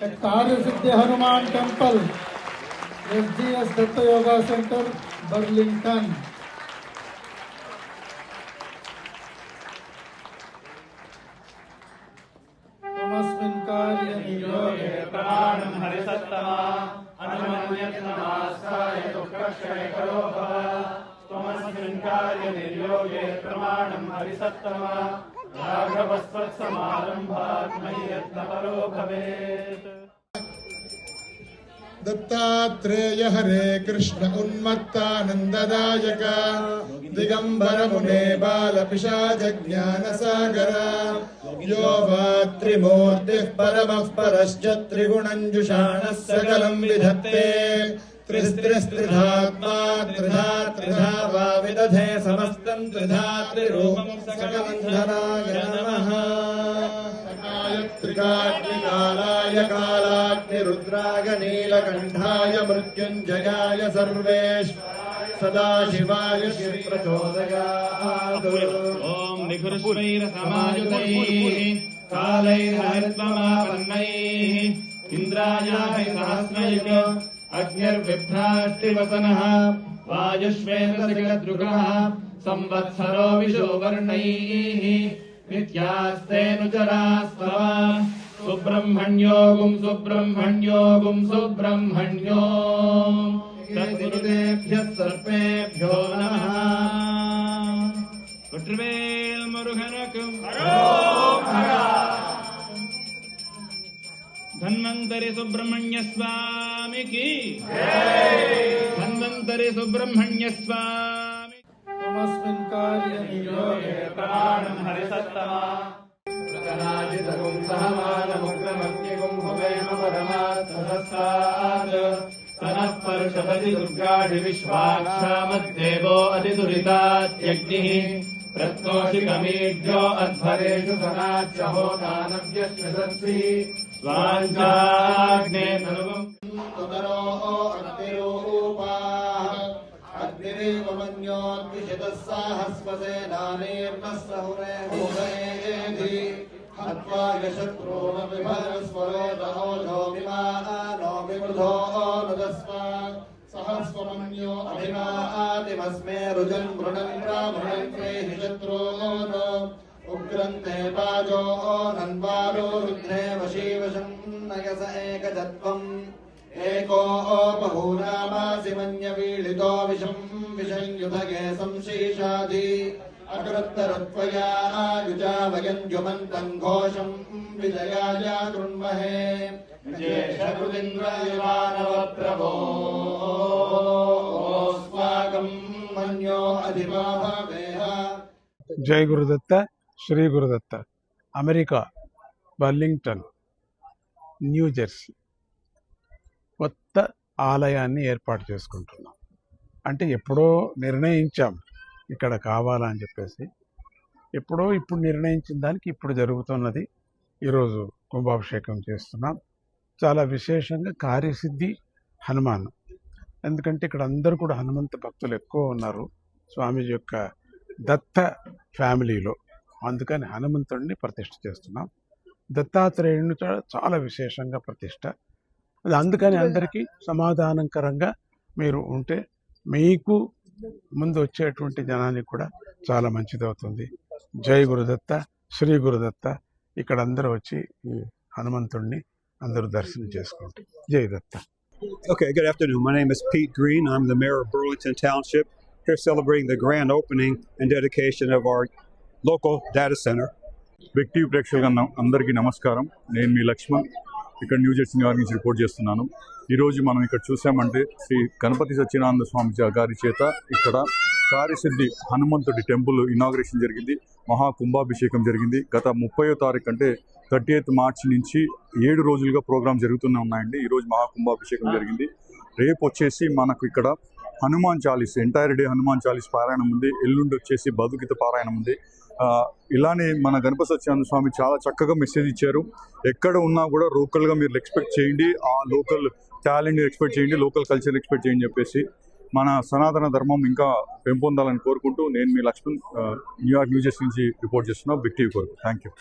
at Karyasiddhi Hanuman Temple, SGS Datta Yoga Center, Burlington. Tamasmin karya niyoge pramanam harisattama anumanyatnamaskaya dukkakshaya karo bhava. Tamasmin karya niyoge pramanam harisattama राघवस्वत्समारम्भात् मय्यत्न परो भवेत्। दत्तात्रेय हरे कृष्ण उन्मत्तानन्ददायक दिगंबर मुने बालपिशाच ज्ञानसागर यो वा त्रिमूर्तिः परमः परश्च त्रिगुणञ्जुषाणः सकलं विधत्ते त्रिस्त्रिस्त्रिधात्मा त्रिधा त्रिधा वा विदधे समस्तं त्रिधा त्रिरूपं सकलं धराय नमः। त्रिकाग्निकालाय कालाग्निरुद्राय नीलकण्ठाय मृत्युञ्जयाय सर्वेश्वराय सदाशिवाय प्रचोदयात्। ॐ निघुरश्वैरसमायुतैः कालैर्हरित्वमापन्नैः इन्द्रायाय सहस्रयुग अग्निर्बिभ्राष्टिवसनः वायुश्वेतसिगदृगः संवत्सरो विशोवर्णैः नित्यास्तेऽनुचरास्तव सुब्रह्मण्यो गुं सुब्रह्मण्यो गुं सुब्रह्मण्यो तद्गुरुदेभ्यः सर्वेभ्यो नमः। कुट्रवेल मुरुगनकं धन्वंतरि सुब्रह्मण्य स्वामी की धन्वंतरि सुब्रह्मण्य स्वामी। तमस्मिन् कार्य नियोगे प्रमाणं हरिसत्तमा प्रकनाजितगुं सहमानमुग्रमन्यगुं भवेम परमात्मसत्सात् सनः पर्षदति दुर्गाढि विश्वाक्षामद्देवो अतिदुरितात्यग्निः प्रत्नोषिकमीढ्यो अध्वरेषु सनाच्चहो दानव्यश्वसंसि स्वाञ्चाग्ने तनुवम् तुतरो अग्निरूपाः अग्निरेव मन्योद्विषतः साहस्वसेनानेर्नः सहुरे हुभेधि हत्वा यशत्रूनपि भरस्वरोदहोजो विमानो विमृधो नुदस्व सहस्वमन्यो अभिमातिमस्मे रुजन् मृणन् ब्राह्मणन् प्रेहि शत्रून् उग्रन्ते पाजो नन्वारो रुद्धे वशीवशन्नयस एकजत्वम् एको बहूनामासि मन्यवीळितो विषं विषंयुधगे संशीषाधि अकृत्तरत्वया युजा वयञ्जुमन्तं घोषं विजयाय कृण्महे ज्येष्ठकृतिन्द्रयमानवप्रभो स्वागं मन्यो अधिभावेह। జై Gurudatta Sri Gurudatta America Burlington New Jersey కొత్త ఆలయాన్ని ఏర్పాటు చేసుకుంటున్నాం. అంటే ఎప్పుడో నిర్ణయించాం ఇక్కడ కావాలని చెప్పేసి, ఇప్పుడు నిర్ణయించిన దానికి ఇప్పుడు జరుగుతున్నది. ఈరోజు కుంభాభిషేకం చేస్తున్నాం. చాలా విశేషంగా కార్యసిద్ధి హనుమాన్, ఎందుకంటే ఇక్కడ అందరూ కూడా హనుమంత భక్తులు ఎక్కువ ఉన్నారు స్వామీజీ యొక్క దత్త ఫ్యామిలీలో. అందుకని హనుమంతుడిని ప్రతిష్ఠ చేస్తున్నాం. దత్తాత్రేయుని చాలా విశేషంగా ప్రతిష్ఠ. అది అందుకని అందరికీ సమాధానకరంగా మీరు ఉంటే మీకు ముందు వచ్చేటువంటి జనానికి కూడా చాలా మంచిదవుతుంది. జై గురుదత్త శ్రీ గురుదత్త. ఇక్కడ అందరూ వచ్చి ఈ హనుమంతుడిని అందరూ దర్శనం చేసుకుంటారు. జై దత్త. Okay, good afternoon. My name is Pete Green. I'm the mayor of Burlington Township, here celebrating the grand opening and dedication of our local data center. Big TV ప్రేక్షకులు అందరికీ నమస్కారం. నేను మీ లక్ష్మణ్, ఇక్కడ న్యూ జెర్సీ నుంచి రిపోర్ట్ చేస్తున్నాను. ఈరోజు మనం ఇక్కడ చూసామంటే శ్రీ గణపతి సత్యనారాయణ స్వామి గారి చేత ఇక్కడ కార్యసిద్ధి హనుమంతుడి టెంపుల్ ఇనాగ్రేషన్ జరిగింది. మహాకుంభాభిషేకం జరిగింది. గత 30వ తారీఖు అంటే 30th మార్చ్ నుంచి 7 రోజులుగా ప్రోగ్రామ్ జరుగుతూనే ఉన్నాయండి. ఈరోజు మహాకుంభాభిషేకం జరిగింది. రేపు వచ్చేసి మనకు ఇక్కడ హనుమాన్ చాలీస్, ఎంటైర్ డే హనుమాన్ చాలీస్ పారాయణం ఉంది. ఎల్లుండి వచ్చేసి భగవద్గీత పారాయణం ఉంది. ఇలానే మన గణపతి సత్యనారాయణ స్వామి చాలా చక్కగా మెసేజ్ ఇచ్చారు. ఎక్కడ ఉన్నా కూడా లోకల్గా మీరు ఎక్స్పెక్ట్ చేయండి, ఆ లోకల్ టాలెంట్ ఎక్స్పెక్ట్ చేయండి, లోకల్ కల్చర్ ఎక్స్పెక్ట్ చేయండి చెప్పేసి మన సనాతన ధర్మం ఇంకా పెంపొందాలని కోరుకుంటూ నేను మీ లక్ష్మణ్ న్యూయార్క్ న్యూ జెర్సీ నుంచి రిపోర్ట్ చేస్తున్నా బిగ్ టీవీ కొరకు. Thank you.